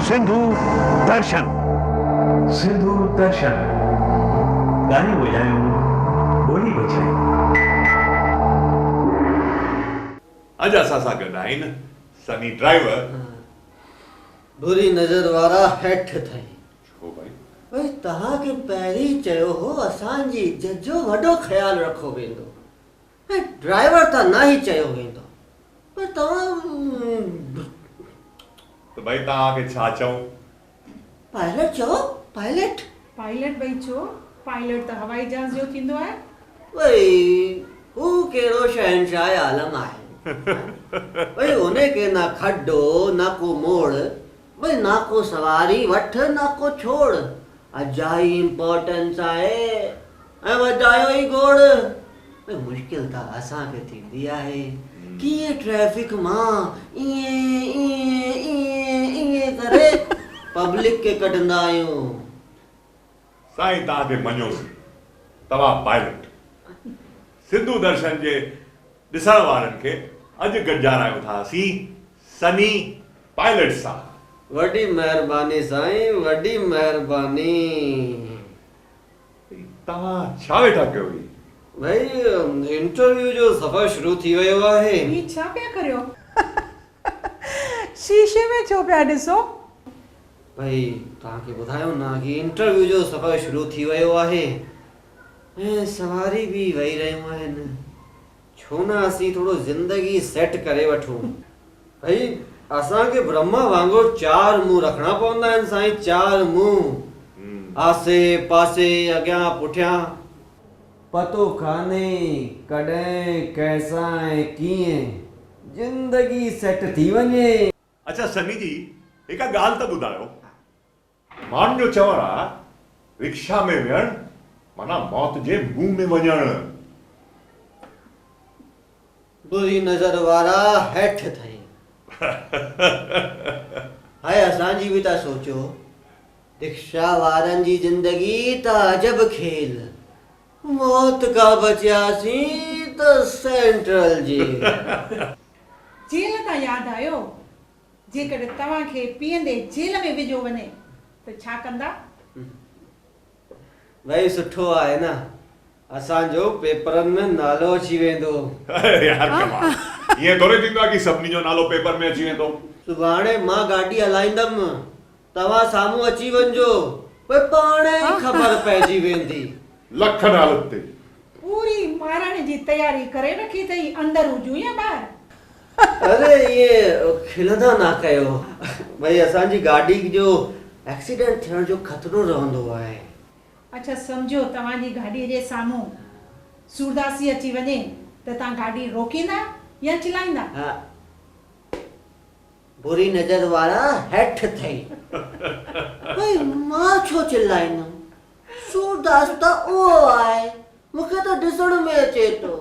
सिंधु दर्शन। सिंधु दर्शन गाने बजायूं, बोली बजाई। अज असां सां गॾु आहिनि सनी ड्राइवर। बुरी नज़र वारा हेठ थई। छो भाई? भाई तव्हांखे पहिरीं चयो हो असांजी इज़त जो वॾो ख़्यालु रखो वेंदो। ऐं ड्राइवर त न ई चयो वेंदो, पर तव्हां तो भाई तव्हांखे छा चऊं? पायलट चओ। पायलट भई छो? पायलट त हवाई जहाज़ जो थींदो आहे। भाई हू कहिड़ो शहंशाह आलम आहे। भाई उनखे ना खड्डो ना को मोड़, भाई ना को सवारी वठ ना को छोड़, अजाई इंपॉर्टेंस आहे ऐं वधायो ई गोड़। मुश्किल त असांखे थींदी आहे कीअं ट्रैफिक मां ईअं करे पब्लिक खे कढंदा आहियूं। साईं तव्हांखे मञोसीं, तव्हां पायलट। सिंधु दर्शन जे ॾिसण वारनि खे अॼु गॾिजारायूं था असीं सनी पायलट सां। वॾी महिरबानी साईं, वॾी महिरबानी। तव्हां छा वेठा कयो? भाई इंटरव्यू जो सफ़र शुरू थी वियो आहे। ही छा पिया करियो? शीशे में छो पिया ॾिसो? भाई तव्हांखे ॿुधायो न कि इंटरव्यू जो सफ़र शुरू थी वियो आहे ऐं सवारी बि वेही रहियूं आहिनि। छो न असीं थोरो ज़िंदगी सेट करे वठूं। भाई असांखे ब्रह्मा वांगुरु 4 मुंहुं रखणा पवंदा आहिनि साईं। 4 मुंहुं, आसे पासे अॻियां पुठियां। पतो कान्हे कॾहिं कैसा ऐं कीअं ज़िंदगी सेट थी वञे। अच्छा सनी जी, हिकु ॻाल्हि त ॿुधायो, माण्हुनि जो चवणु आहे रिक्शा में वेहणु माना मौत जे मुंहुं में वञणु। बुरी नज़र वारा हेठ थई। हाय असांजी बि था सोचो, रिक्शा वारनि जी ज़िंदगी त अजब खेल। मौत का बचियासीं त सेंट्रल जेल। जेल तां यादि आयो, जेकॾहिं तव्हांखे पीअंदे जेल में विझो वञे त छा कंदा? भाई सुठो आहे न, असांजो पेपरनि में नालो अची वेंदो। यार कमाल, ईअं थोरे थींदो आहे कि सभिनी जो नालो पेपर में अची वेंदो। सुभाणे मां गाॾी हलाईंदमि, तव्हां साम्हूं अची वञिजो, भई पाणे ई ख़बर पइजी वेंदी। लख नालत ते पूरी मारण जी तयारी करे रखी अथई, अंदर हुजूं या ॿाहिरि? अरे ये खिलंदा ना कयो। भाई असांजी गाॾी जो एक्सीडेंट थियण जो खतरो रहंदो आहे। अच्छा सम्झो तव्हांजी गाॾीअ जे साम्हूं सूरदासी अची वञे त तव्हां गाॾी रोकींदा या चिलाईंदा? बुरी नज़र वारा हेठ थई। भाई मां छो चिल्लाईंदमि? सूरदास त उहो आहे, मूंखे त ॾिसण में अचे थो।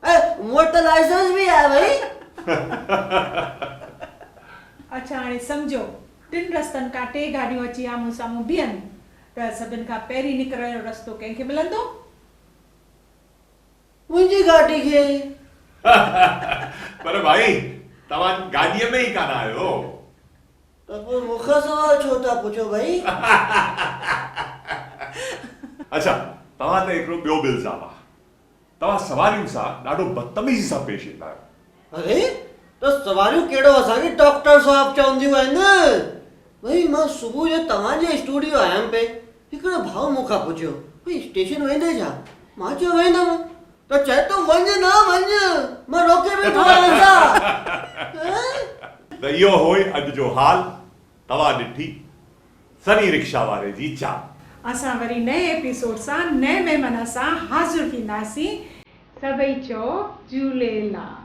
ऐं मूं वटि त लाइसेंस बि आहे भाई। अच्छा हाणे सम्झो 3 रस्तनि खां 2 गाॾियूं अची आम्हूं साम्हूं बीहनि त सभिनि खां पहिरीं निकिरण जो रस्तो कंहिंखे मिलंदो? मुंहिंजी गाॾी खे। पर भाई तव्हां गाॾीअ में ई कान आहियो त पोइ मूंखां सवाल छो था पुछो भाई? अच्छा तव्हां त हिकिड़ो ॿियो बि इल्ज़ाम आहे, तव्हां सवारियुनि सां ॾाढो बदतमीज़ी सां पेश ईंदा आहियो। अरे तो सवारियूं केड़ो असांखे डॉक्टर साहब चवंदियूं आहिनि। भाई मां सुबुह जो तव्हांजे स्टूडियो आयमि पे, हिकिड़ो भाउ मूंखां पुछियो भाई स्टेशन वेंदे छा? मां चयो वेंदमि, त चए तो वञ ना वञ, मां रोके वेठो आहियां। त इहो होई अॼु जो हाल, तव्हां ॾिठी सनी रिक्शा वारे जी चाल। असां वरी नए एपिसोड सां नए महिमान सां हाज़िर थींदासीं। सभई चओ झूलेलाल।